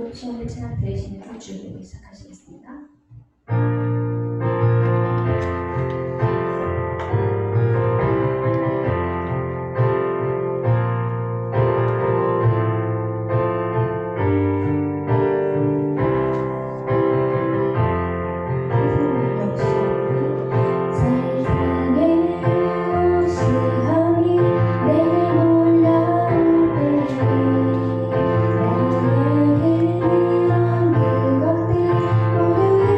찬양으로 주님의 찬양 들으시는 그 준비를 시작하시겠습니다. 모두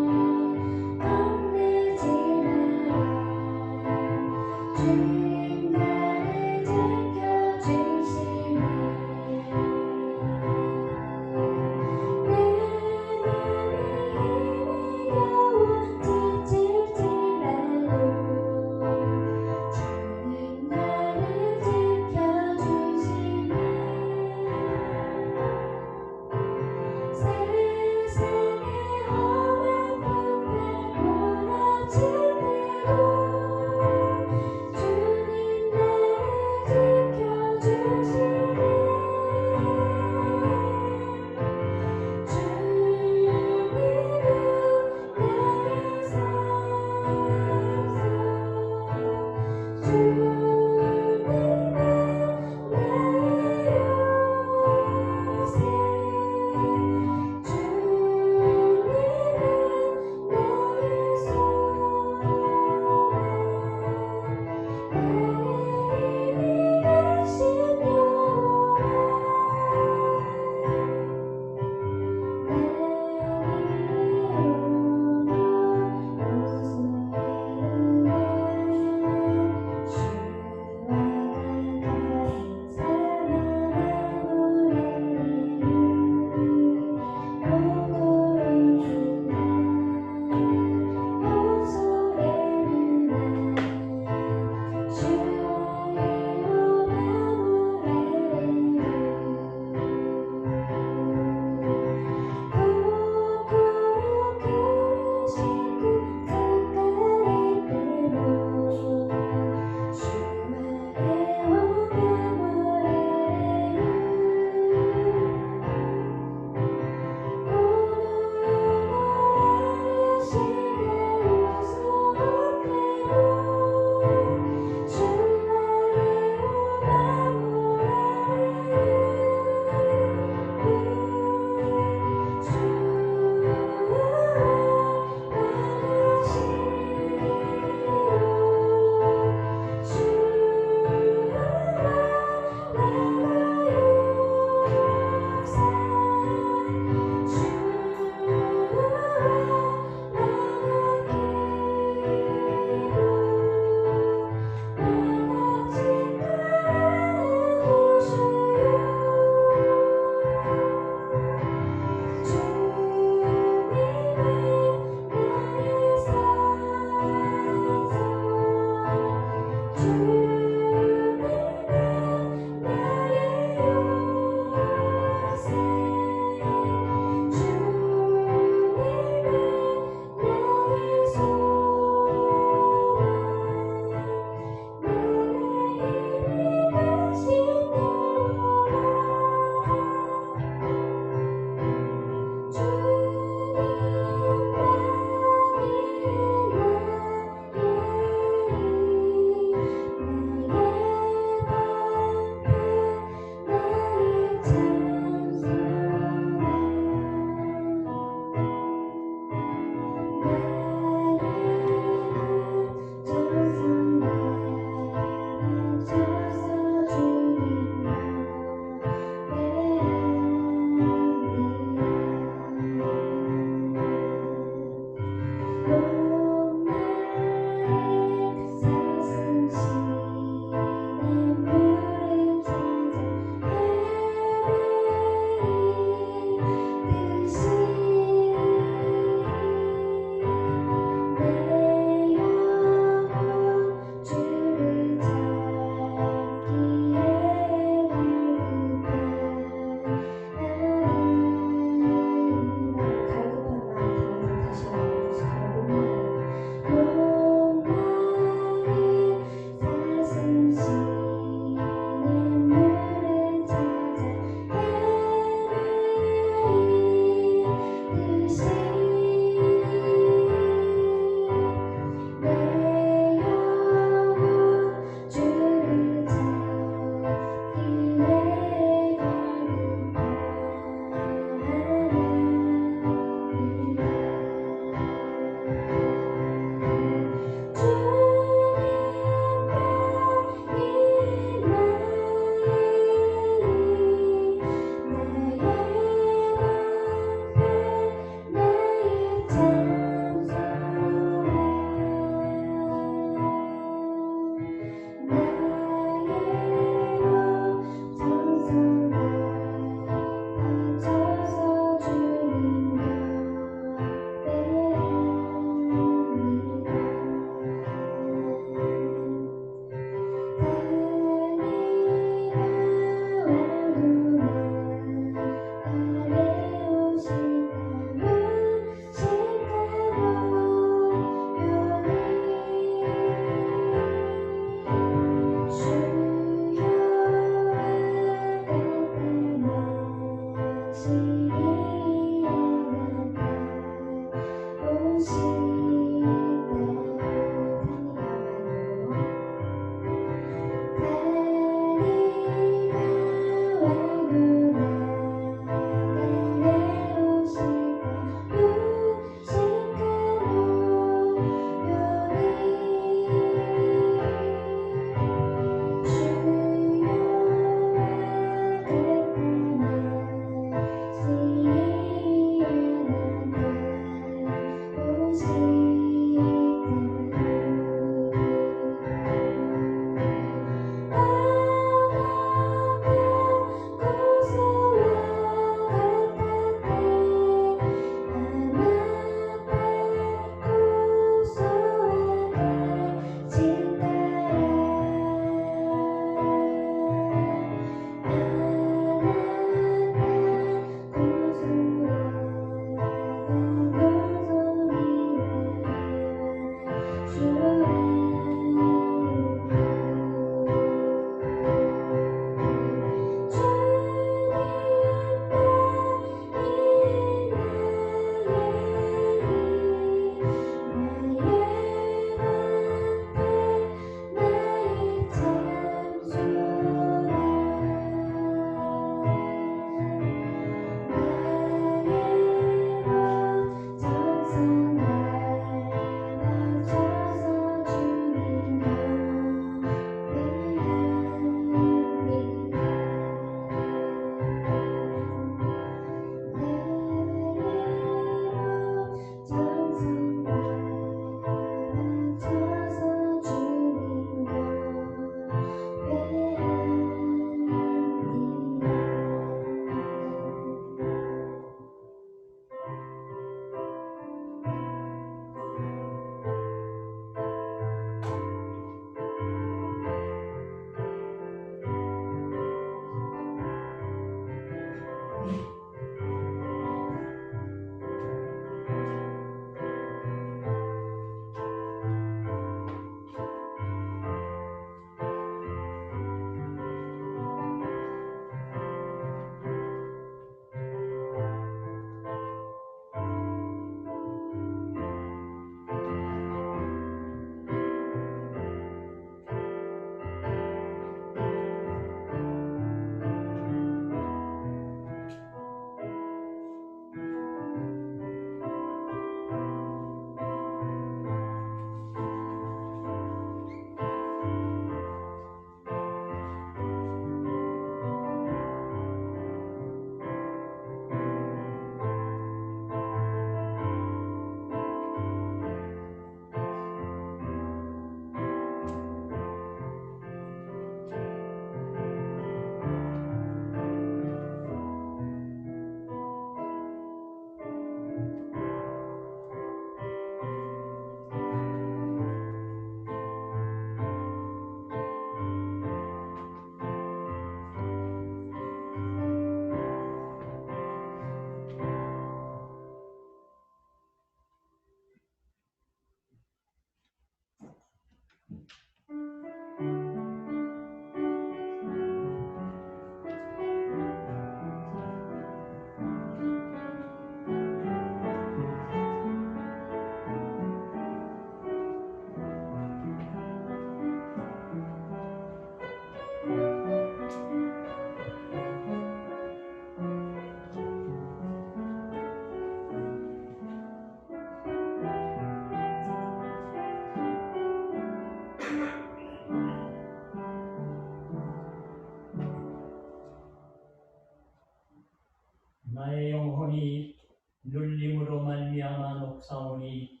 눌림으로 말미암아 녹사오니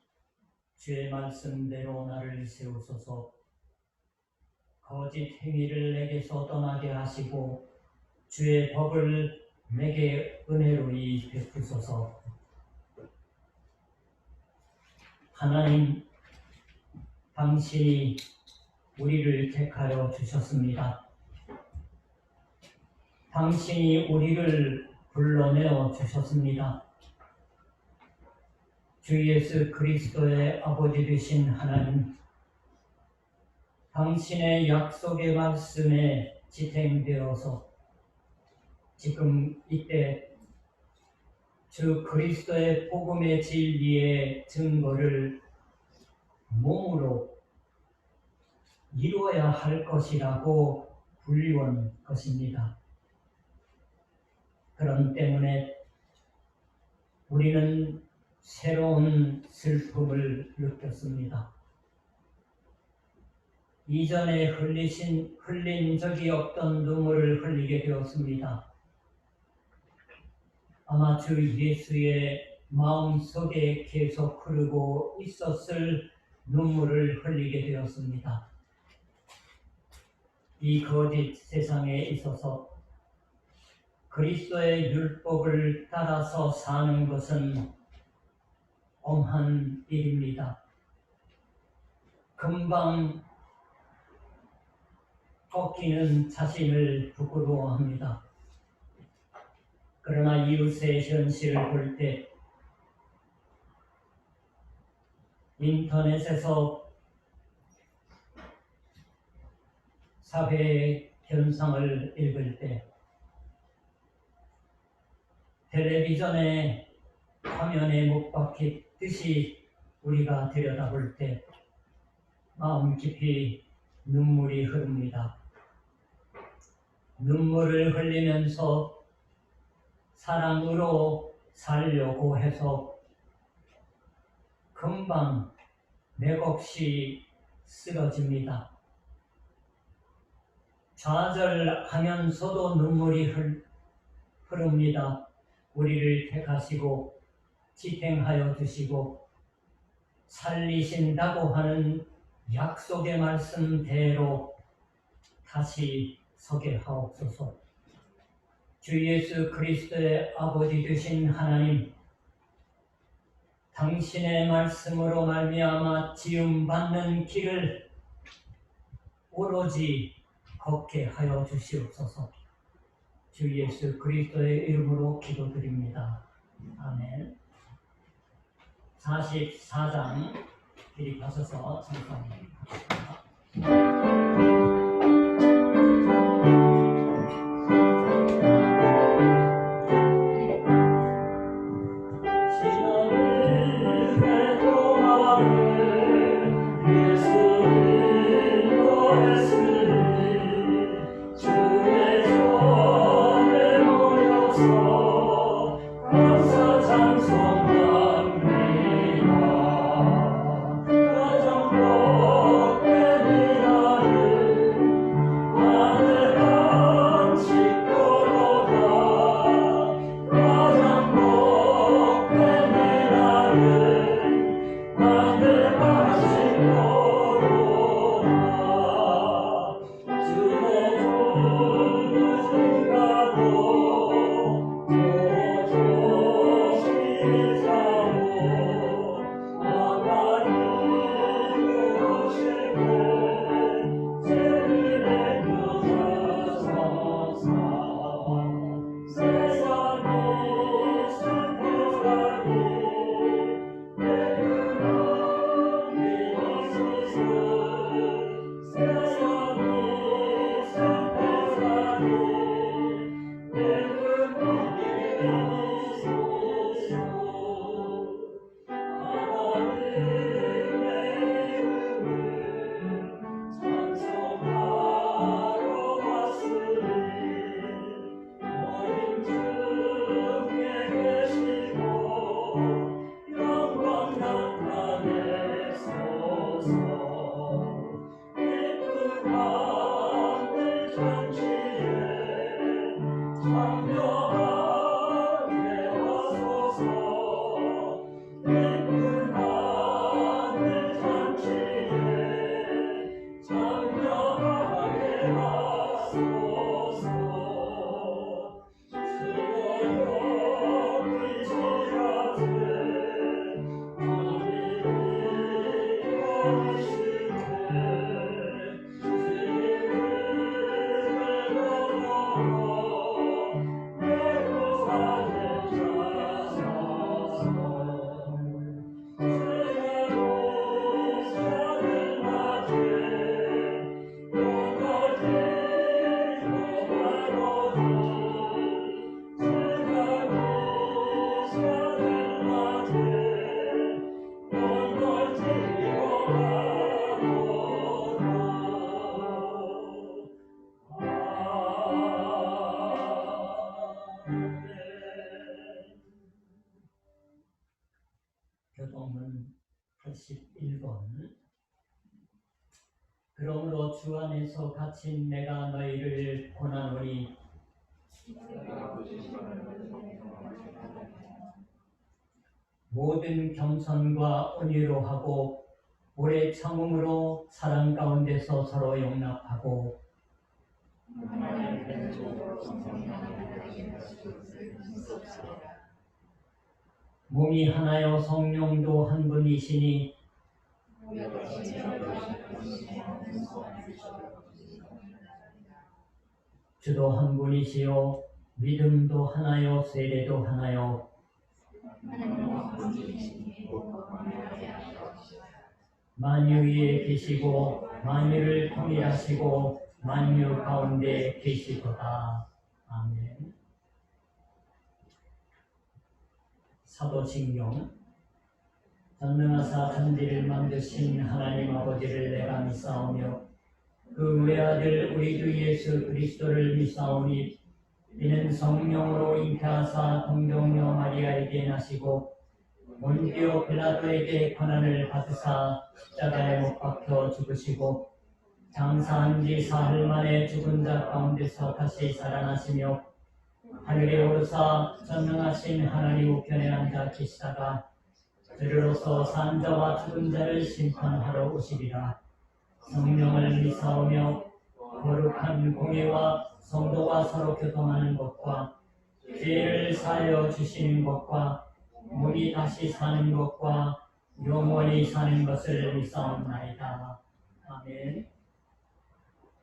주의 말씀대로 나를 세우소서. 거짓 행위를 내게서 떠나게 하시고 주의 법을 내게 은혜로이 베푸소서. 하나님, 당신이 우리를 택하여 주셨습니다. 당신이 우리를 불러내어 주셨습니다. 주 예수 그리스도의 아버지 되신 하나님, 당신의 약속의 말씀에 지탱되어서 지금 이때 주 그리스도의 복음의 진리의 증거를 몸으로 이루어야 할 것이라고 불리운 것입니다. 그런 때문에 우리는 새로운 슬픔을 느꼈습니다. 이전에 흘린 적이 없던 눈물을 흘리게 되었습니다. 아마 주 예수의 마음속에 계속 흐르고 있었을 눈물을 흘리게 되었습니다. 이 거짓 세상에 있어서 그리스도의 율법을 따라서 사는 것은 엄한 일입니다. 금방 꺾이는 자신을 부끄러워합니다. 그러나 이웃의 현실을 볼 때 인터넷에서 사회 현상을 읽을 때 텔레비전의 화면에 못 박히듯이 우리가 들여다볼 때 마음 깊이 눈물이 흐릅니다. 눈물을 흘리면서 사랑으로 살려고 해서 금방 맥없이 쓰러집니다. 좌절하면서도 눈물이 흐릅니다. 우리를 택하시고 지탱하여 주시고 살리신다고 하는 약속의 말씀대로 다시 서게 하옵소서. 주 예수 그리스도의 아버지 되신 하나님, 당신의 말씀으로 말미암아 지음받는 길을 오로지 걷게 하여 주시옵소서. 주 예수 그리스도의 이름으로 기도드립니다. 아멘. 44장 기립하셔서 찬송합니다. 교동문 81번. 그러므로 주 안에서 갇힌 내가 너희를 권하노니 모든 겸손과 온유로 하고 오래 참음으로 사랑 가운데서 서로 용납하고 몸이 하나요 성령도 한 분이시니 주도 한 분이시요 믿음도 하나요 세례도 하나요 만유 위에 계시고 만유를 통일하시고 만유 가운데 계시도다. 아멘. 사도신경. 전능하사 천지를 만드신 하나님 아버지를 내가 믿사오며 그 외아들 우리 주 예수 그리스도를 믿사오니 이는 성령으로 잉태하사 동정녀 마리아에게 나시고 본디오 빌라도에게 고난을 받으사 십자가에 못 박혀 죽으시고 장사한 지 사흘 만에 죽은 자 가운데서 다시 살아나시며 하늘에 오르사 전능하신 하나님 우편에 앉아 계시다가 저리로서 산 자와 죽은 자를 심판하러 오시리라. 성령을 믿사오며 거룩한 공예와 성도가 서로 교통하는 것과 죄를 사하여 주시는 것과 몸이 다시 사는 것과 영원히 사는 것을 믿사옵나이다. 아멘.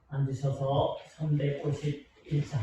앉으셔서 351장.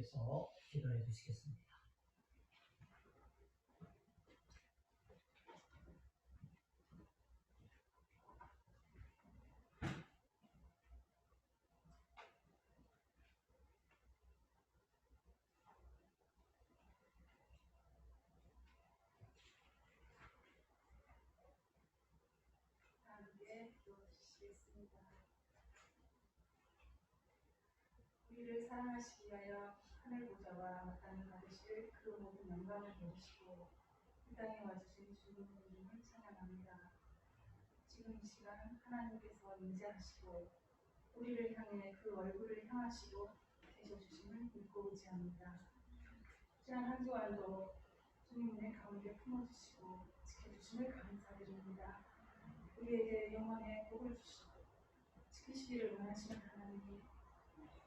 위해서 기도해 주시겠습니다. 함께 기도드리시겠습니다. 우리를 사랑하시기 위하여 하늘 보좌와 마땅히 받으실 그 모든 영광을 보시고 이 땅에 와주신 주님의 이름을 찬양합니다. 지금 이 시간 하나님께서 임재하시고 우리를 향해 그 얼굴을 향하시고 계셔주심을 믿고 의지합니다. 지난 한 주간도 주님 은혜 가운데 품어주시고 지켜주심을 감사드립니다. 우리에게 영원의 복을 주시고 지키시기를 원하시는 하나님이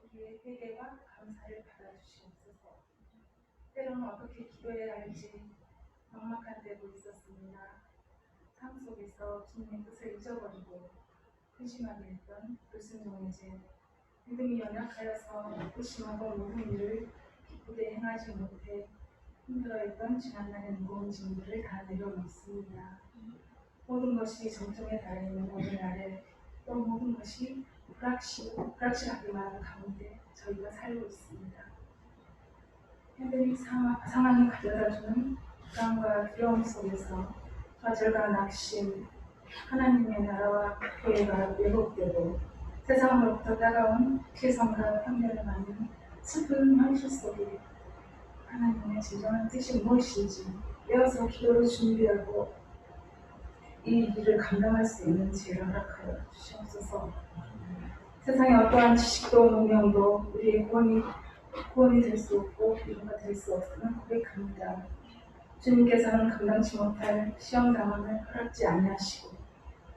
우리의 회개와 감사를 받아주시옵소서. 때로는 어떻게 기도해야 할지 막막한 때도 있었습니다. 삶 속에서 주님의 뜻을 잊어버리고 근심하게 했던 불순종의 죄, 믿음이 연약하여서 의심하고 모든 일을 기쁘게 행하지 못해 힘들어했던 지난날의 무거운 짐들을 다 내려놓습니다. 모든 것이 정점에 달해 있는 오늘날에 또 모든 것이 불확실하기만 한 가운데 저희가 살고 있습니다. 팬데믹 상황이 가져다주는 불안과 두려움 속에서 좌절과 낙심, 하나님의 나라와 교회가 왜곡되고 세상으로부터 따가운 피해성과 편견을 받는 슬픈 현실 속에 하나님의 진정한 뜻이 무엇인지 깨어서 기도를 준비하고 이 일을 감당할 수 있는 지혜를 허락하여 주시옵소서. 세상의 어떠한 지식도 문명도 우리의 구원이 될 수 없고 위로가 될 수 없음을 고백합니다. 주님께서는 감당치 못할 시험 상황을 허락지 아니하시고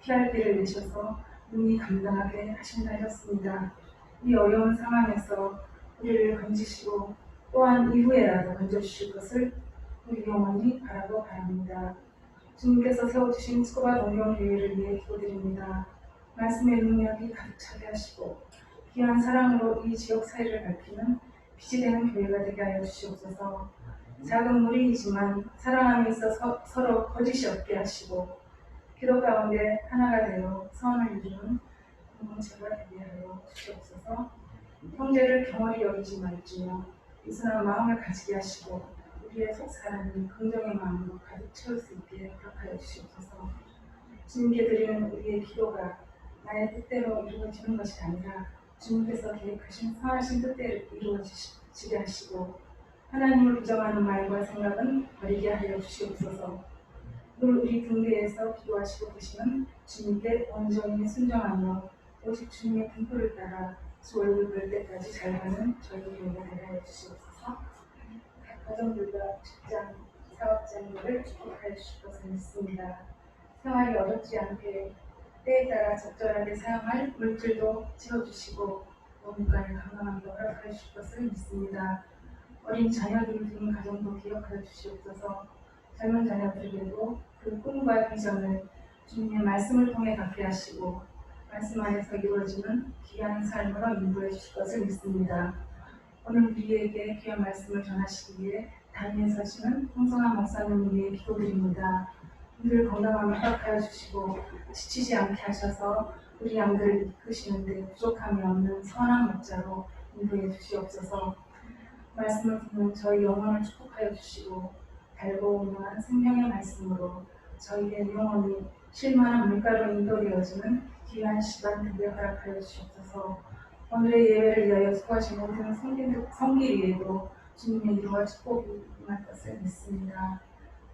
피할 길을 내셔서 능히 감당하게 하신다 하셨습니다. 이 어려운 상황에서 우리를 건지시고 또한 이후에라도 건져주실 것을 우리 영원히 바라고 바랍니다. 주님께서 세워주신 스쿠바 동료교회를 위해 기도드립니다. 말씀의 능력이 가득 차게 하시고 귀한 사랑으로 이 지역 사회를 밝히는 빛이 되는 교회가 되게 하여 주시옵소서. 작은 무리이지만 사랑함에 있어 서로 거짓이 없게 하시고 기도 가운데 하나가 되어 선을 이루는 공동체가 되게 하여 주시옵소서. 형제를 경홀히 여기지 말지며 이순한 마음을 가지게 하시고 우리의 속사람이 긍정의 마음으로 가득 채울 수 있게 허락하여 주시옵소서. 주님께 드리는 우리의 기도가 나의 뜻대로 이루어지는 것이 아니라 주님께서 계획하신 선하신 뜻대로 이루어지게 하시고 하나님을 부정하는 말과 생각은 버리게 하여 주시옵소서. 늘 우리 등대에서 기도하시고 계시는 주님께 온전히 순종하며 오직 주님의 분포를 따라 주 얼굴 볼 때까지 잘 가는 저희 교회가 되게 하여 주시옵소서. 각 가정들과 직장, 사업장들을 축복하여 주실 것을 믿습니다. 생활이 어렵지 않게 때에 따라 적절하게 사용할 물질도 채워주시고 몸까지 건강하게 허락하여 주실 것을 믿습니다. 어린 자녀들을 두는 가정도 기억하여 주시옵소서. 젊은 자녀들에게도 그 꿈과 비전을 주님의 말씀을 통해 갖게 하시고 말씀 안에서 이루어지는 귀한 삶으로 인도해 주실 것을 믿습니다. 오늘 우리에게 귀한 말씀을 전하시기 위해 단위에 서시는 홍성한 목사님 위해 기도드립니다. 늘 건강함을 허락하여 주시고 지치지 않게 하셔서 우리 양들을 이끄시는데 부족함이 없는 선한 목자로 인도해 주시옵소서. 말씀을 듣는 저희 영혼을 축복하여 주시고 달고 온유한 생명의 말씀으로 저희의 영혼이 실만한 물가로 인도되어지는 귀한 시간 되게 허락하여 주시옵소서. 오늘의 예배를 위하여 수고하신 모든 성길 위에도 주님의 이름과 축복이 임할 것을 믿습니다.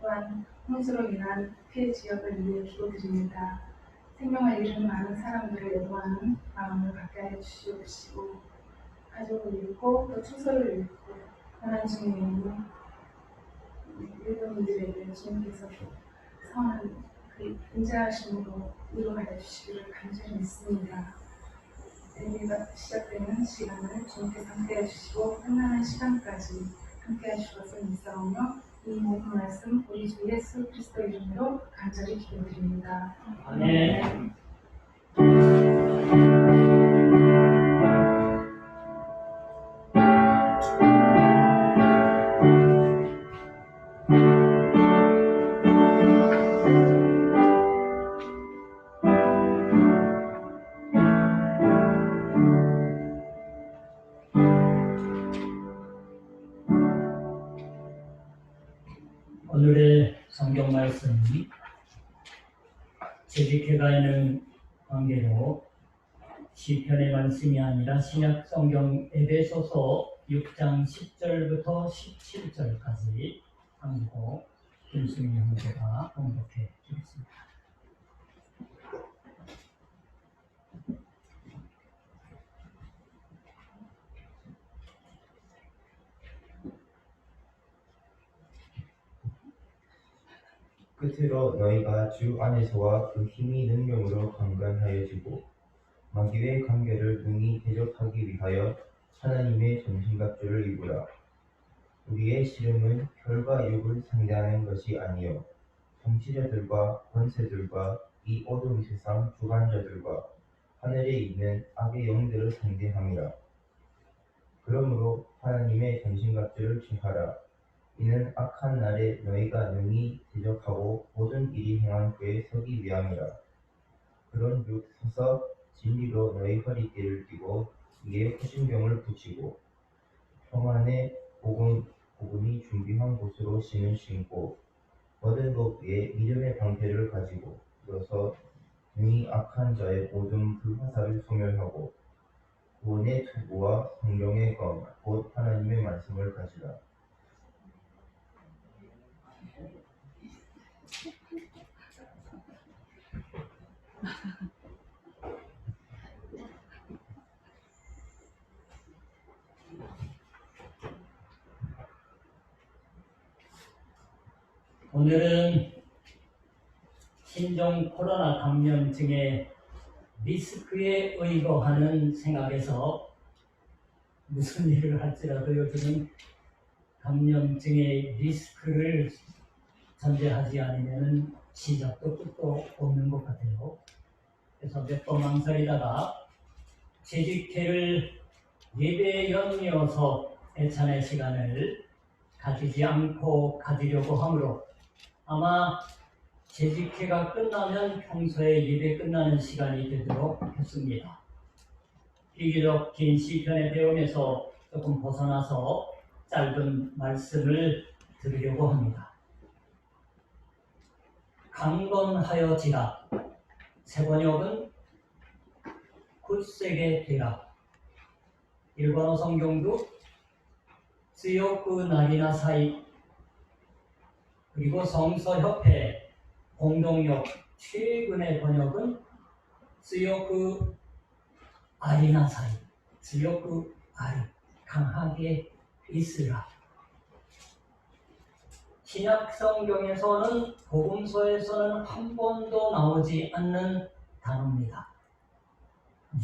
또한 홍수로 인한 피해 지역을 위해 기도드립니다. 생명을 잃은 많은 사람들을 애도하는 마음을 갖게 하여 주시옵시고 가족을 잃고 또 추서를 잃고 가난 중에 있는 일본인들에게 주님께서 선한 그 인자하심으로 위로하여 주시기를 간절히 믿습니다. 예배가 시작되는 시간을 주님께서 함께해 주시고 끝나는 시간까지 함께해 주실 것을 믿사오며 이 모든 말씀 우리 주 예수 그리스도 이름으로 간절히 기도드립니다. 아멘. 아멘. 성경 말씀이 재직해가 있는 관계로 시편의 말씀이 아니라 신약 성경 에베소서 6장 10절부터 17절까지 한국 김수민 형제가 봉독해 주겠습니다. 끝으로 너희가 주 안에서와 그 힘이 능력으로 강건하여지고 마귀의 관계를 능히 대적하기 위하여 하나님의 전신갑주를 입으라. 우리의 씨름은 혈과 육을 상대하는 것이 아니요 통치자들과 권세들과 이 어두운 세상 주관자들과 하늘에 있는 악의 영들을 상대함이라. 그러므로 하나님의 전신갑주를 취하라. 이는 악한 날에 너희가 능히 대적하고 모든 일이 행한 후에 서기 위함이라. 그런즉 서서 진리로 너희 허리띠를 띠고 이에 후신병을 붙이고 평안의 복음이 준비한 곳으로 신을 신고 얻은 것 위에 믿음의 방패를 가지고 일어서 능히 악한 자의 모든 불화살을 소멸하고 구원의 투구와 성령의 검 곧 하나님의 말씀을 가지라. 오늘은 신종 코로나 감염증의 리스크에 의거하는 생각에서 무슨 일을 할지라도 요즘은 감염증의 리스크를 전제하지 않으면 시작도 끝도 없는 것 같아요. 그래서 몇 번 망설이다가 재직회를 예배에 연이어서 애찬의 시간을 가지지 않고 가지려고 하므로 아마 재직회가 끝나면 평소에 예배 끝나는 시간이 되도록 했습니다. 비교적 긴 시편의 배움에서 조금 벗어나서 짧은 말씀을 드리려고 합니다. 강건하여지라. 세 번역은 굳세게 되라. 일본어 성경도 쓰요쿠 나리나 사이, 그리고 성서협회 공동역 최근의 번역은 쓰요쿠 아리나 사이, 쓰요쿠 아리, 강하게 있으라. 신약 성경에서는 복음서에서는 한 번도 나오지 않는 단어입니다.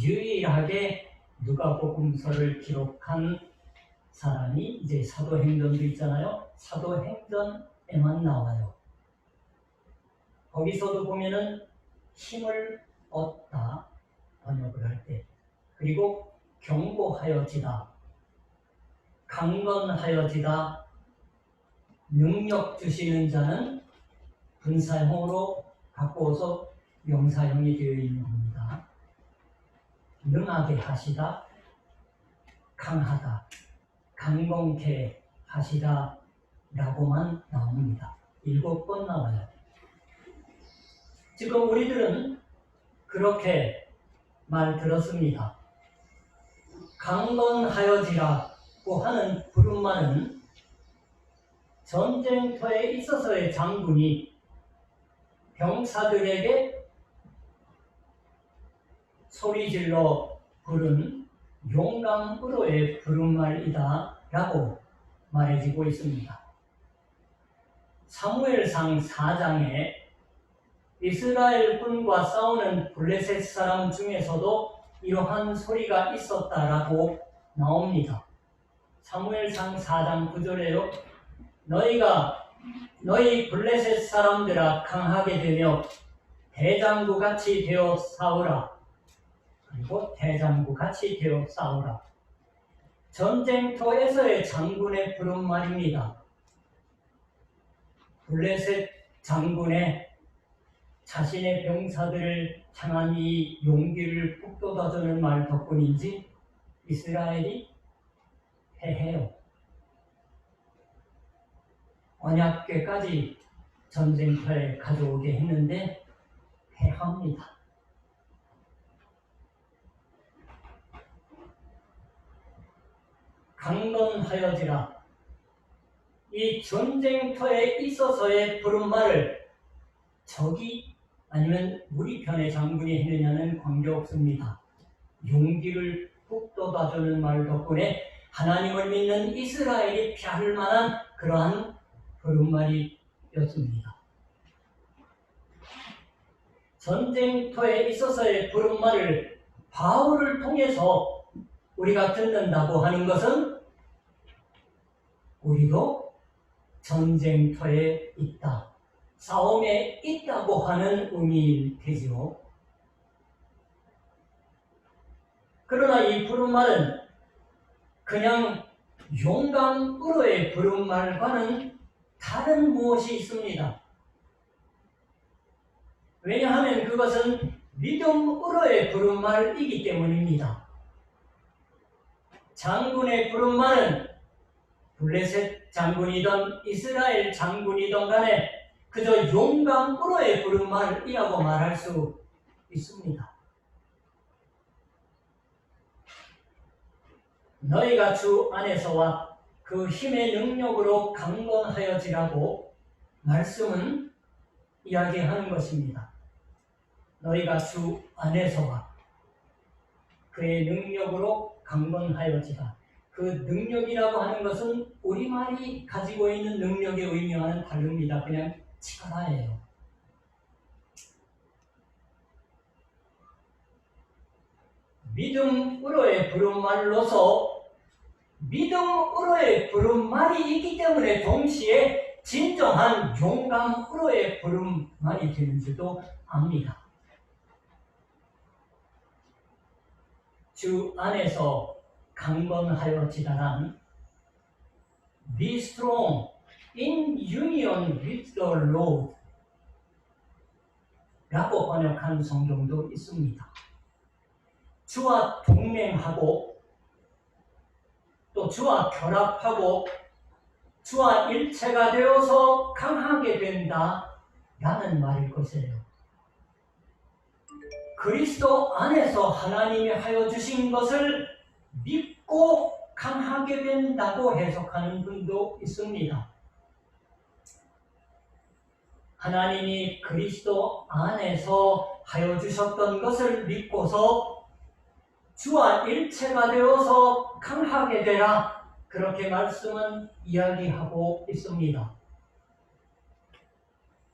유일하게 누가복음서를 기록한 사람이 이제 사도행전도 있잖아요. 사도행전에만 나와요. 거기서도 보면은 힘을 얻다 번역을 할 때, 그리고 경고하여지다, 강건하여지다, 능력 주시는 자는 분사형으로 바꾸어서 명사형이 되어 있는 겁니다. 능하게 하시다, 강하다, 강건케 하시다 라고만 나옵니다. 7번 나와요. 지금 우리들은 그렇게 말 들었습니다. 강건하여지라고 하는 부름만은 전쟁터에 있어서의 장군이 병사들에게 소리질러 부른 용감으로의 부름말이다 라고 말해지고 있습니다. 사무엘상 4장에 이스라엘 군과 싸우는 블레셋 사람 중에서도 이러한 소리가 있었다라고 나옵니다. 사무엘상 4장 9절에요. 너희 블레셋 사람들아 강하게 되며 대장부같이 되어 싸우라. 그리고 대장부같이 되어 싸우라. 전쟁터에서의 장군의 부름말입니다. 블레셋 장군의 자신의 병사들을 향한 이 용기를 북돋아주는 말 덕분인지 이스라엘이 패해요. 언약궤까지 전쟁터에 가져오게 했는데 패합니다. 강건하여지라. 이 전쟁터에 있어서의 부름말을 적이 아니면 우리 편의 장군이 했느냐는 관계없습니다. 용기를 북돋아주는 말 덕분에 하나님을 믿는 이스라엘이 피할 만한 그러한 부름말이었습니다. 전쟁터에 있어서의 부름말을 바울을 통해서 우리가 듣는다고 하는 것은 우리도 전쟁터에 있다, 싸움에 있다고 하는 의미일 테지요. 그러나 이 부름말은 그냥 용감으로의 부름말과는 다른 무엇이 있습니다. 왜냐하면 그것은 믿음으로의 부름말이기 때문입니다. 장군의 부름말은 블레셋 장군이든 이스라엘 장군이든 간에 그저 용감으로의 부름말이라고 말할 수 있습니다. 너희가 주 안에서와 그 힘의 능력으로 강건하여지라고 말씀은 이야기하는 것입니다. 너희가 주 안에서와 그의 능력으로 강건하여지라. 그 능력이라고 하는 것은 우리말이 가지고 있는 능력의 의미와는 다릅니다. 그냥 치가라예요. 믿음으로의 부름말로서 믿음으로의 부름말이 있기 때문에 동시에 진정한 용감으로의 부름말이 되는 줄도 압니다. 주 안에서 강건하여지다란 Be strong in union with the Lord 라고 번역한 성경도 있습니다. 주와 동맹하고 또 주와 결합하고 주와 일체가 되어서 강하게 된다 라는 말일 것이에요. 그리스도 안에서 하나님이 하여 주신 것을 믿고 강하게 된다고 해석하는 분도 있습니다. 하나님이 그리스도 안에서 하여 주셨던 것을 믿고서 주와 일체가 되어서 강하게 되라, 그렇게 말씀은 이야기하고 있습니다.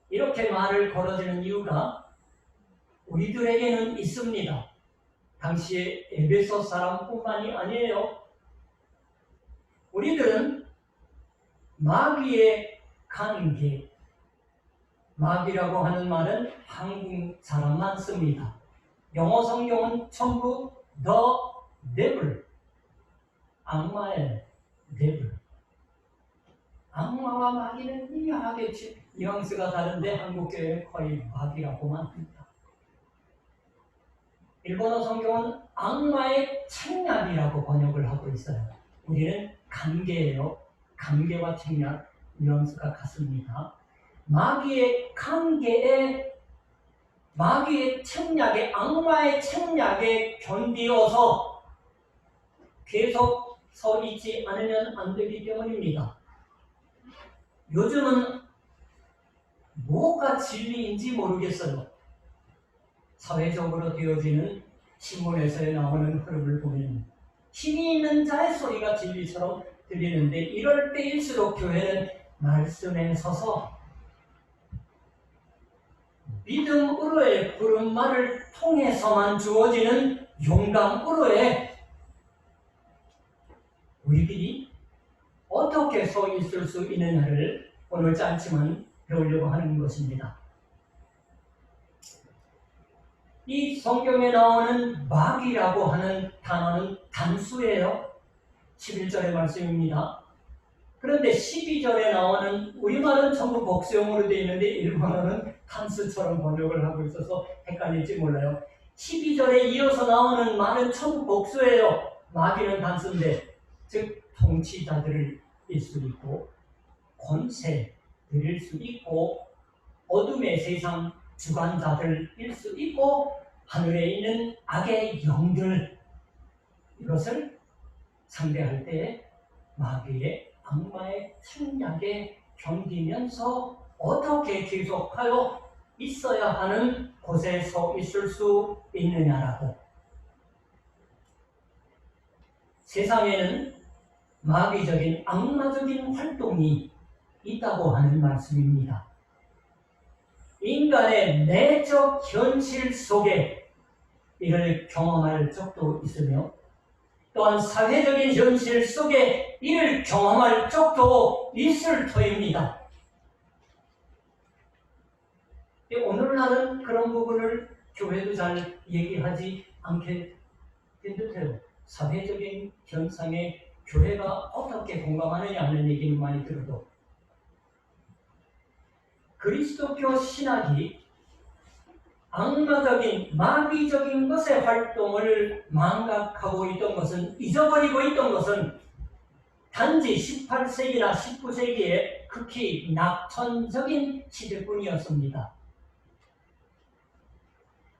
이렇게 말을 걸어주는 이유가 우리들에게는 있습니다. 당시에 에베소 사람뿐만이 아니에요. 우리들은 마귀의 관계, 마귀라고 하는 말은 한국 사람만 씁니다. 영어 성경은 전부 the devil, 악마의 devil. 악마와 마귀는 미묘하게 뉘앙스가 다른데 한국교회는 거의 마귀라고만 합니다. 일본어 성경은 악마의 책략이라고 번역을 하고 있어요. 우리는 관계예요. 관계와 책략, 뉘앙스가 같습니다. 마귀의 관계에, 마귀의 책략에, 악마의 책략에 견디어서 계속 서 있지 않으면 안 되기 때문입니다. 요즘은 뭐가 진리인지 모르겠어요. 사회적으로 되어지는 신문에서 나오는 흐름을 보면 힘이 있는 자의 소리가 진리처럼 들리는데, 이럴 때일수록 교회는 말씀에 서서 믿음으로의 부름말을 통해서만 주어지는 용감으로의, 우리들이 어떻게 서 있을 수 있느냐를 오늘 짧지만 배우려고 하는 것입니다. 이 성경에 나오는 마귀라고 하는 단어는 단수예요. 11절의 말씀입니다. 그런데 12절에 나오는, 우리말은 전부 복수형으로 되어 있는데 일본어는 단수처럼 번역을 하고 있어서 헷갈릴지 몰라요. 12절에 이어서 나오는 말은 전부 복수예요. 마귀는 단수인데, 즉 통치자들일 수 있고 권세들일 수 있고 어둠의 세상 주관자들일 수 있고 하늘에 있는 악의 영들, 이것을 상대할 때 마귀의 악마의 침략에 견디면서 어떻게 계속하여 있어야 하는 곳에 서 있을 수 있느냐라고. 세상에는 마귀적인 악마적인 활동이 있다고 하는 말씀입니다. 인간의 내적 현실 속에 이를 경험할 적도 있으며 또한 사회적인 현실 속에 이를 경험할 적도 있을 터입니다. 오늘날은 그런 부분을 교회도 잘 얘기하지 않게 된 듯해요. 사회적인 현상에 교회가 어떻게 공감하느냐 하는 얘기는 많이 들어도 그리스도교 신학이 악마적인 마귀적인 것의 활동을 망각하고 있던 것은, 잊어버리고 있던 것은 단지 18세기나 19세기에 극히 낙천적인 시대뿐이었습니다.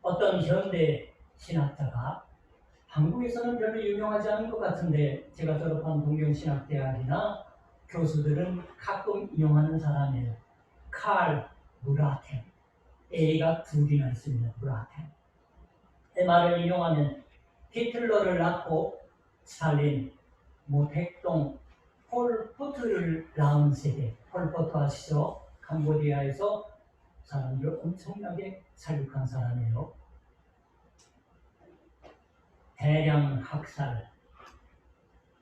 어떤 현대 신학자가, 한국에서는 별로 유명하지 않은 것 같은데 제가 졸업한 동경신학대학이나 교수들은 가끔 인용하는 사람이에요. 칼 무라템. A가 두 개나 있습니다. 무라템. 이 말을 인용하면 히틀러를 낳고 스탈린, 모택동, 폴포트를 낳은 세대. 폴포트 아시죠? 캄보디아에서 사람들을 엄청나게 살육한 사람이에요. 대량 학살,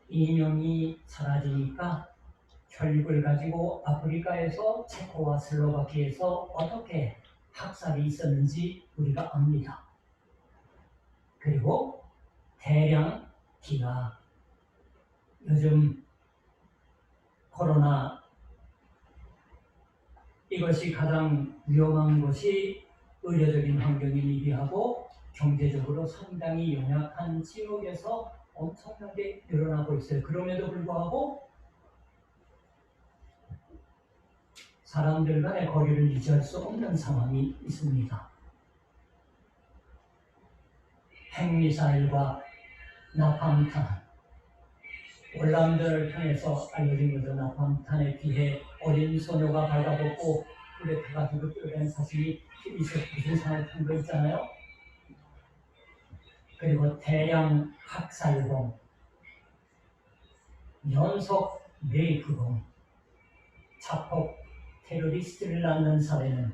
이념이 사라지니까 혈육을 가지고 아프리카에서 체코와 슬로바키아에서 어떻게 학살이 있었는지 우리가 압니다. 그리고 대량 기가, 요즘 코로나 이것이 가장 위험한 것이 의료적인 환경이 미비하고 경제적으로 상당히 연약한 지역에서 엄청나게 늘어나고 있어요. 그럼에도 불구하고 사람들 간의 거리를 유지할 수 없는 상황이 있습니다. 핵미사일과 나팜탄, 월남전을 통해서 알려진 것은 나팜탄에 비해 어린 소녀가 발가벗고 불에 타가지고 뛰어낸 사실이 TV에서 무슨 상을 탄 거 있잖아요. 그리고 대량 학살범, 연속 레이프범, 자폭 테러리스트를 낳는 사례는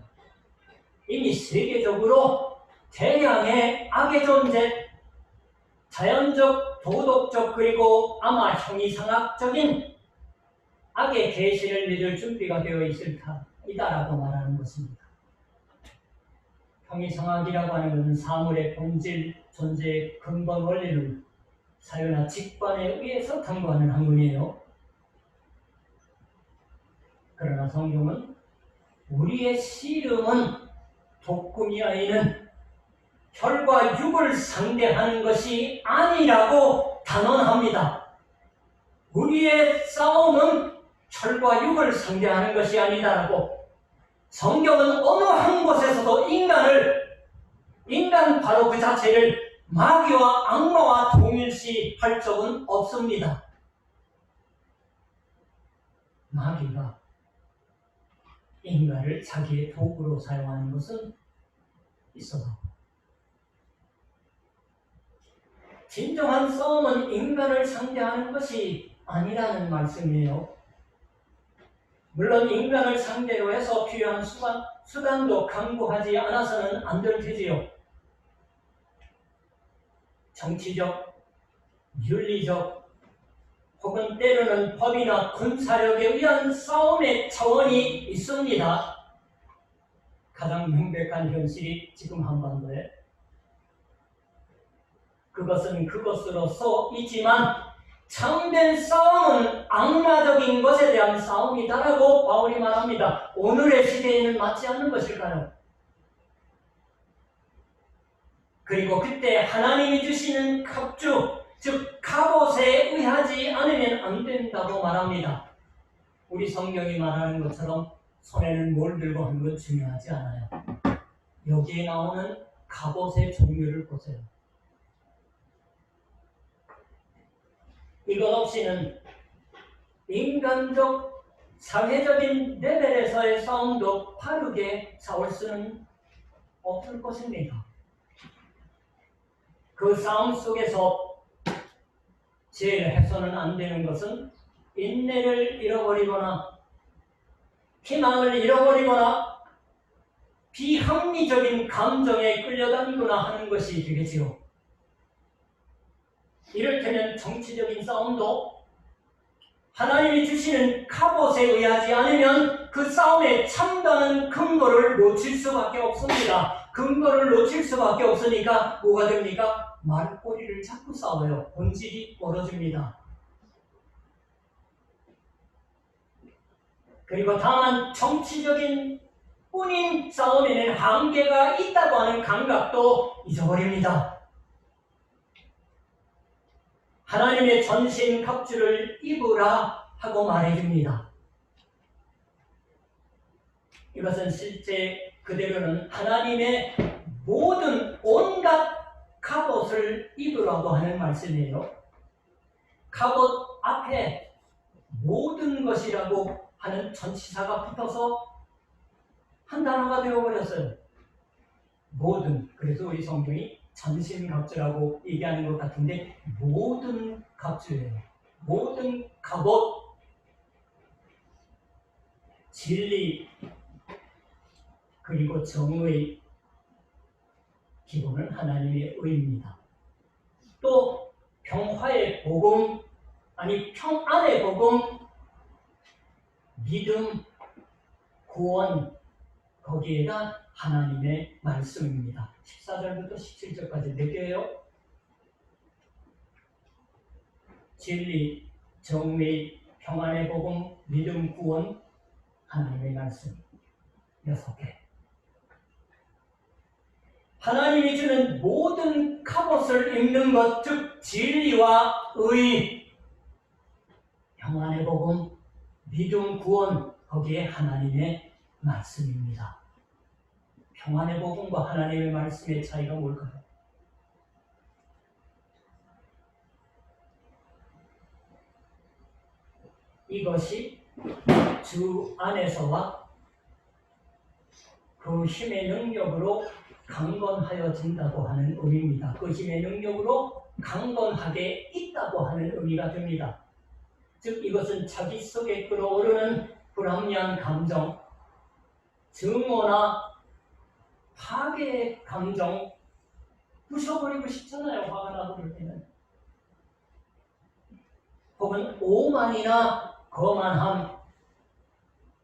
이미 세계적으로 대량의 악의 존재, 자연적, 도덕적, 그리고 아마 형이상학적인 악의 계시를 믿을 준비가 되어 있을 터이다라고 말하는 것입니다. 형이상학이라고 하는 것은 사물의 본질, 존재의 근본 원리를 사유나 직관에 의해서 탐구하는 학문이에요. 그러나 성경은 우리의 씨름은 독금이 아니는 혈과 육을 상대하는 것이 아니라고 단언합니다. 우리의 싸움은 혈과 육을 상대하는 것이 아니다라고. 성경은 어느 한 곳에서도 인간 바로 그 자체를 마귀와 악마와 동일시할 적은 없습니다. 마귀가 인간을 자기의 도구로 사용하는 것은 있어도 진정한 싸움은 인간을 상대하는 것이 아니라는 말씀이에요. 물론 인간을 상대로 해서 필요한 수단도 강구하지 않아서는 안 될 테지요. 정치적, 윤리적, 혹은 때로는 법이나 군사력에 의한 싸움의 차원이 있습니다. 가장 명백한 현실이 지금 한반도에 그것은 그것으로서 있지만 참된 싸움은 악마적인 것에 대한 싸움이다라고 바울이 말합니다. 오늘의 시대에는 맞지 않는 것일까요? 그리고 그때 하나님이 주시는 갑주, 즉 갑옷에 의하지 않으면 안 된다고 말합니다. 우리 성경이 말하는 것처럼 손에는 뭘 들고 하는 건 중요하지 않아요. 여기에 나오는 갑옷의 종류를 보세요. 이것 없이는 인간적 사회적인 레벨에서의 싸움도 바르게 싸울 수는 없을 것입니다. 그 싸움 속에서 제일 해서는 안 되는 것은 인내를 잃어버리거나 희망을 잃어버리거나 비합리적인 감정에 끌려다니거나 하는 것이 되겠지요. 이를테면 정치적인 싸움도 하나님이 주시는 갑옷에 의하지 않으면 그 싸움에 참다는 근거를 놓칠 수밖에 없습니다. 근거를 놓칠 수밖에 없으니까 뭐가 됩니까? 말꼬리를 잡고 싸워요. 본질이 멀어집니다. 그리고 다만 정치적인 뿐인 싸움에는 한계가 있다고 하는 감각도 잊어버립니다. 하나님의 전신 갑주를 입으라 하고 말해줍니다. 이것은 실제 그대로는 하나님의 모든 온갖 갑옷을 입으라고 하는 말씀이에요. 갑옷 앞에 모든 것이라고 하는 전치사가 붙어서 한 단어가 되어버렸어요. 모든. 그래서 우리 성경이 전신갑주라고 얘기하는 것 같은데 모든 갑주예요. 모든 갑옷. 진리 그리고 정의 기본은 하나님의 의입니다. 또 평화의 복음 아니 평안의 복음 믿음 구원 거기에가 하나님의 말씀입니다. 14절부터 17절까지 몇 개예요? 진리, 정의, 평안의 복음, 믿음, 구원, 하나님의 말씀 6개. 하나님이 주는 모든 갑옷을 입는 것, 즉 진리와 의, 평안의 복음, 믿음, 구원 거기에 하나님의 말씀입니다. 평안의 복음과 하나님의 말씀의 차이가 뭘까요? 이것이 주 안에서와 그 힘의 능력으로 강건하여진다고 하는 의미입니다. 그 힘의 능력으로 강건하게 있다고 하는 의미가 됩니다. 즉 이것은 자기 속에 끌어오르는 불합리한 감정, 증오나 파괴의 감정 부셔버리고 싶잖아요. 화가 나고 그럴 때는. 혹은 오만이나 거만함,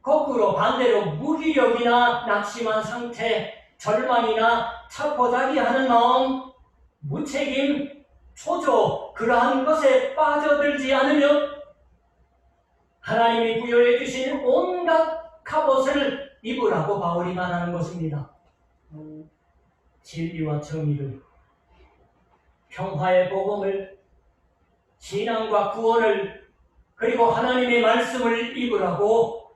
거꾸로 반대로 무기력이나 낙심한 상태, 절망이나 자포자기하는 마음, 무책임, 초조, 그러한 것에 빠져들지 않으면 하나님이 부여해 주신 온갖 갑옷을 입으라고 바울이 말하는 것입니다. 진리와 정의를, 평화의 복음을, 신앙과 구원을, 그리고 하나님의 말씀을 입으라고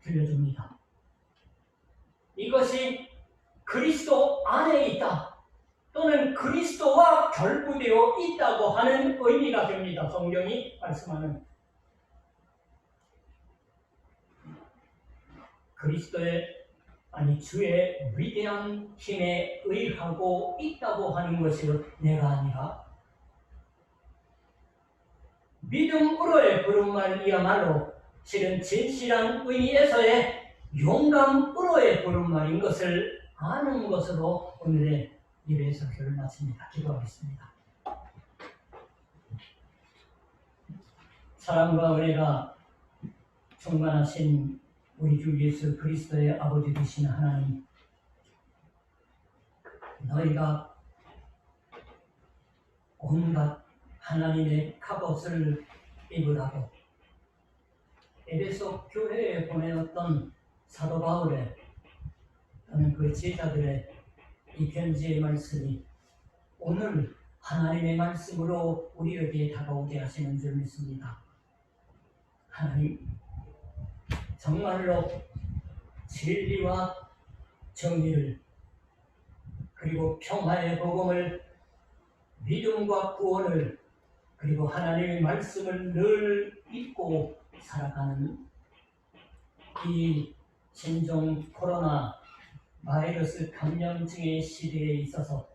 들려줍니다. 이것이 그리스도 안에 있다 또는 그리스도와 결부되어 있다고 하는 의미가 됩니다. 성경이 말씀하는 주의 위대한 힘에 의하고 있다고 하는 것이 내가 아니라 믿음으로의 부름말이야말로 실은 진실한 의미에서의 용감으로의 부름말인 것을 아는 것으로 오늘의 예배 설교를 마칩니다. 기도하겠습니다. 사랑과 은혜가 충만하신 우리 주 예수 그리스도의 아버지 되신 하나님, 너희가 온갖 하나님의 갑옷을 입으라고 에베소 교회에 보내었던 사도 바울의 또는 그 제자들의 이 편지의 말씀이 오늘 하나님의 말씀으로 우리에게 다가오게 하시는 줄 믿습니다. 하나님, 정말로 진리와 정의를 그리고 평화의 복음을 믿음과 구원을 그리고 하나님의 말씀을 늘 잊고 살아가는 이 신종 코로나 바이러스 감염증의 시대에 있어서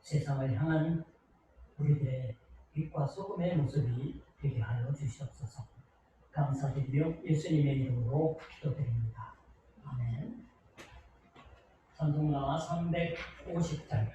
세상을 향한 우리들의 빛과 소금의 모습이 되게 하여 주시옵소서. 감사드리며 예수님의 이름으로 기도드립니다. 아멘. 찬송가 350장.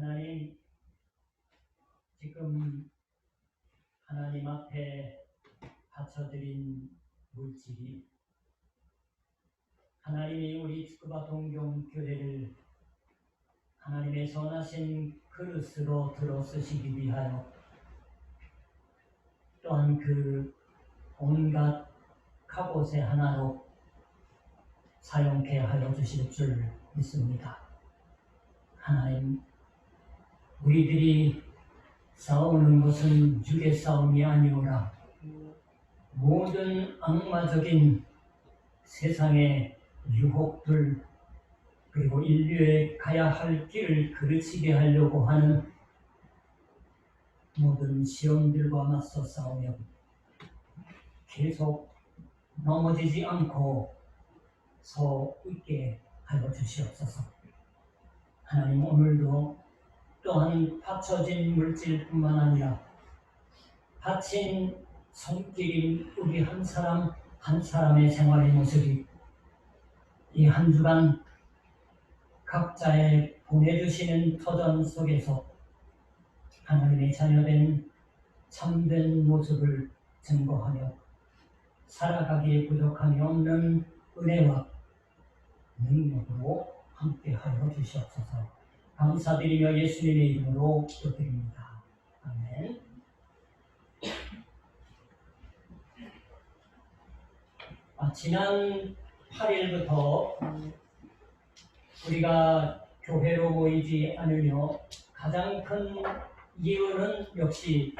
하나님, 지금 하나님 앞에 바쳐드린 물질이 하나님이 우리 스쿠바 동경 교회를 하나님의 선하신 그릇으로 들어 쓰시기 위하여 또한 그 온갖 갑옷의 하나로 사용케 하여 주실 줄 믿습니다. 하나님, 우리들이 싸우는 것은 육의 싸움이 아니오라. 모든 악마적인 세상의 유혹들 그리고 인류에 가야 할 길을 그르치게 하려고 하는 모든 시험들과 맞서 싸우며 계속 넘어지지 않고 서 있게 하여 주시옵소서. 하나님, 오늘도 또한 받쳐진 물질뿐만 아니라 바친 손길인 우리 한 사람 한 사람의 생활의 모습이 이 한 주간 각자의 보내주시는 터전 속에서 하나님의 자녀된 참된 모습을 증거하며 살아가기에 부족함이 없는 은혜와 능력으로 함께하여 주시옵소서. 감사드리며 예수님의 이름으로 기도드립니다. 아멘. 지난 8일부터 우리가 교회로 모이지 않으며 가장 큰 이유는 역시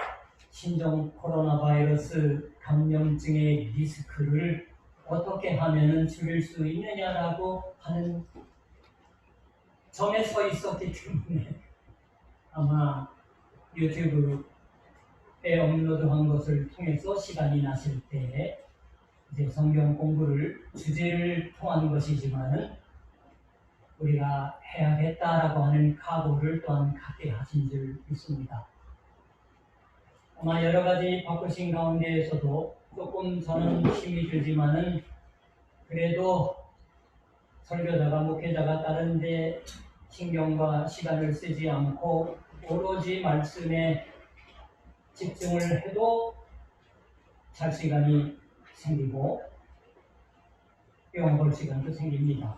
신종 코로나 바이러스 감염증의 리스크를 어떻게 하면 줄일 수 있느냐라고 하는 점에 서 있었기 때문에 아마 유튜브에 업로드한 것을 통해서 시간이 나실 때 이제 성경 공부를 주제를 통한 것이지만은 우리가 해야겠다라고 하는 각오를 또한 갖게 하신 줄 믿습니다. 아마 여러 가지 바쁘신 가운데에서도 조금 저는 힘이 들지만은 그래도 설교자가 목회자가 다른 데 신경과 시간을 쓰지 않고 오로지 말씀에 집중을 해도 잘 시간이 생기고 영어 볼 시간도 생깁니다.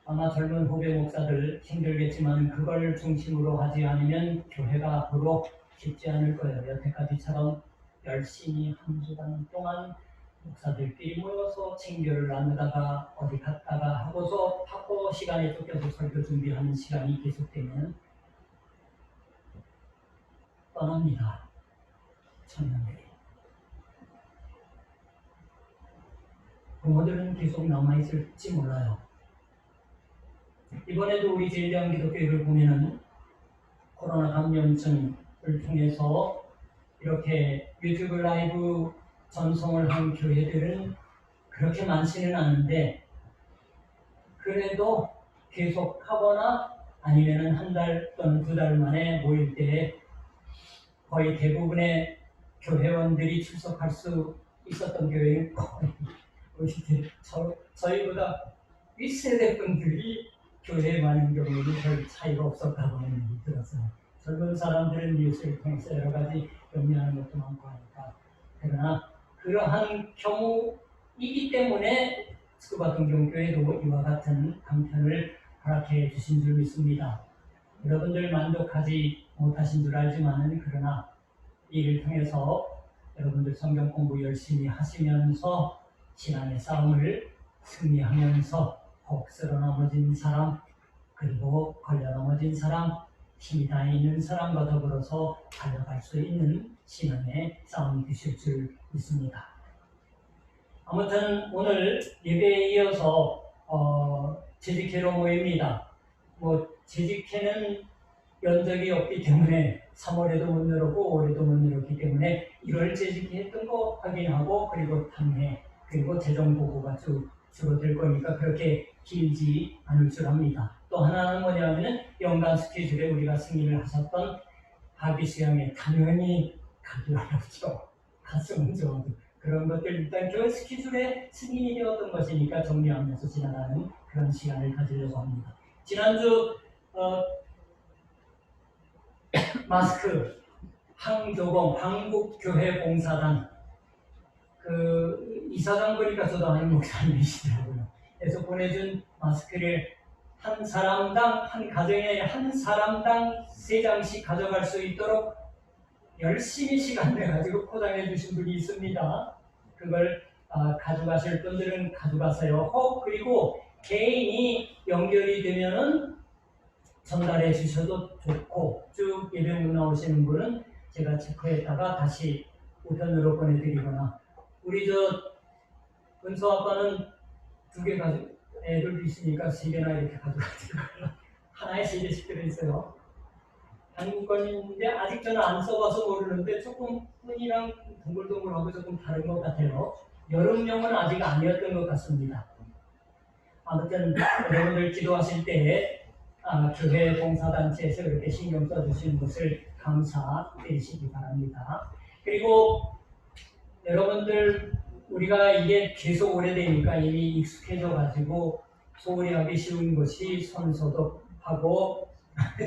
아마 젊은 후배 목사들 힘들겠지만 그걸 중심으로 하지 않으면 교회가 앞으로 쉽지 않을 거예요. 여태까지처럼 열심히 한 주간 동안 목사들끼리 모여서 친교를 나누다가 어디 갔다가 하고서 바꿔 시간에 쫓겨서 설교 준비하는 시간이 계속되면 떠납니다. 청년들이. 부모들은 계속 남아있을지 몰라요. 이번에도 우리 제일대한기독교회를 보면은 코로나 감염증을 통해서 이렇게 유튜브 라이브 전송을 한 교회들은 그렇게 많지는 않은데 그래도 계속 하거나 아니면은 한 달 또는 2달 만에 모일 때 거의 대부분의 교회원들이 출석할 수 있었던 교회는 거의 저희보다 윗세대 분들이 교회에 많은 경우는 별 차이가 없었다고 하는 얘기 들었어요. 젊은 사람들은 뉴스를 통해서 여러 가지 염려하는 것도 많고 하니까. 그러나 그러한 경우이기 때문에 스쿠바 동경교회도 이와 같은 강편을 허락해 주신 줄 믿습니다. 여러분들 만족하지 못하신 줄 알지만은 그러나 이를 통해서 여러분들 성경 공부 열심히 하시면서 신앙의 싸움을 승리하면서 혹 쓰러 넘어진 사람 그리고 걸려 넘어진 사람 힘이 다 있는 사람과 더불어서 달려갈 수 있는 신앙의 싸움이 되실 줄 믿습니다. 아무튼 오늘 예배에 이어서 재직회로 모입니다. 재직회는 연적이 없기 때문에 3월에도 못 열었고 올해도 못 열었기 때문에 1월 재직회 했던 거 확인하고 그리고 탐해 그리고 재정 보고가 쭉 줄어들 거니까 그렇게 길지 않을 줄 압니다. 또 하나는 뭐냐면은 연간 스케줄에 우리가 승인을 하셨던 하비 수양에 당연히 가기 어렵죠. 갔으면 좋아도 그런 것들 일단 그 스케줄에 승인이 되었던 것이니까 정리하면서 지나가는 그런 시간을 가지려고 합니다. 지난주 마스크 항조공 한국교회봉사단 그 이사장 보니까 저도 아는 목사님이시더라고요. 그래서 보내준 마스크를 한 사람당 한 가정에 한 사람당 3장씩 가져갈 수 있도록 열심히 시간 내가지고 포장해 주신 분이 있습니다. 그걸 가져가실 분들은 가져가세요. 그리고 개인이 연결이 되면은 전달해 주셔도 좋고 쭉 예배문 나오시는 분은 제가 체크했다가 다시 우편으로 보내드리거나 우리 은서 아빠는 2개 가지고 애들 있으니까 3개나 이렇게 가져가지고 하나에 3개씩 들어있어요. 한국권인데 아직 저는 안 써봐서 모르는데 조금 끈이랑 동글동글하고 조금 다른 것 같아요. 여름용은 아직 아니었던 것 같습니다. 아무튼 여러분들 기도하실 때 교회 봉사단체에서 이렇게 신경 써주시는 것을 감사드리시기 바랍니다. 그리고 여러분들 우리가 이게 계속 오래되니까 이미 익숙해져 가지고 소홀히 하기 쉬운 것이 손 소독하고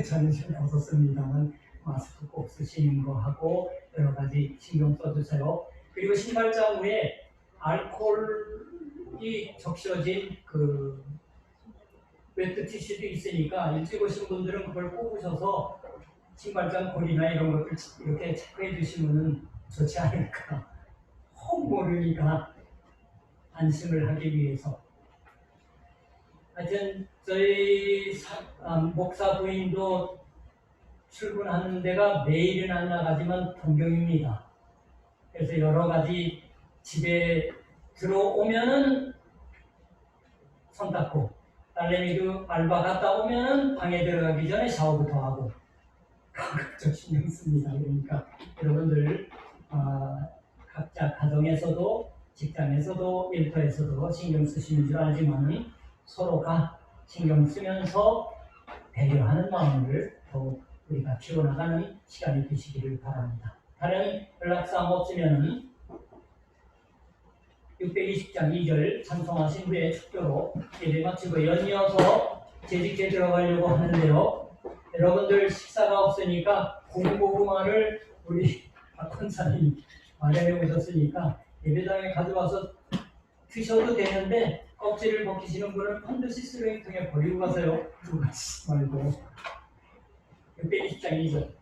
저는 잘 벗었습니다만 마스크 꼭 쓰시는 거 하고 여러 가지 신경 써주세요. 그리고 신발장 위에 알코올이 적셔진 그 웨트 티슈도 있으니까 일찍 오신 분들은 그걸 꼽으셔서 신발장 고리나 이런 것들 이렇게 체크해 주시면 좋지 않을까. 혹 모르니까 안심을 하기 위해서. 하여튼 저희 목사 부인도 출근하는 데가 매일은 안 나가지만 동경입니다. 그래서 여러 가지 집에 들어오면은 손 닦고 딸내미도 알바 갔다 오면은 방에 들어가기 전에 샤워부터 하고 좀 신경 씁니다. 그러니까 여러분들 각자 가정에서도 직장에서도 일터에서도 신경 쓰시는 줄 알지만 서로가 신경 쓰면서 배려하는 마음을 더욱 우리가 키워나가는 시간이 되시기를 바랍니다. 다른 연락사항 없으면 620장 2절 찬송하신 후에 축도로 예배 마치고 연이어서 재직에 들어가려고 하는데요. 여러분들 식사가 없으니까 군고구마를 우리 박권사님이 마련해 오셨으니까 예배당에 가져와서 드셔도 되는데 껍질을 벗기시는 분은 반드시 쓰레기통에 버리고 가세요. 그거 가시지 말고. 620장 2절.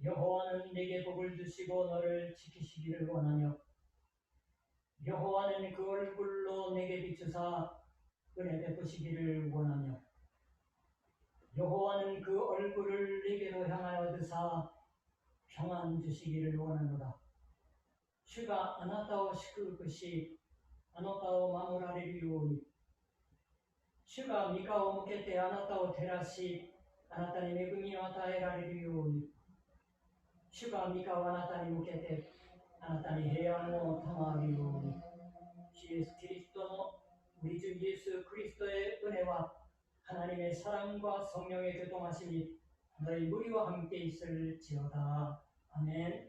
여호와는 내게 복을 주시고 너를 지키시기를 원하며 여호와는 그 얼굴로 내게 비추사 은혜 베푸시기를 원하며 여호와는 그 얼굴을 내게로 향하여 드사 평안 주시기를 원하노라. 주가 아나타오 시크그시 아나타오 마무라리리오니 주가 미카오 무케테 아나타오 테라시 아나타니 메구미 와타에라리리오니 주가 미카와 아나타니 무케테 아나타니 해양を賜るように 주 예수 그리스도 우리 주 예수 그리스도의 은혜와 하나님의 사랑과 성령의 교통하심이 너희 무리와 함께 있을지어다. 아멘.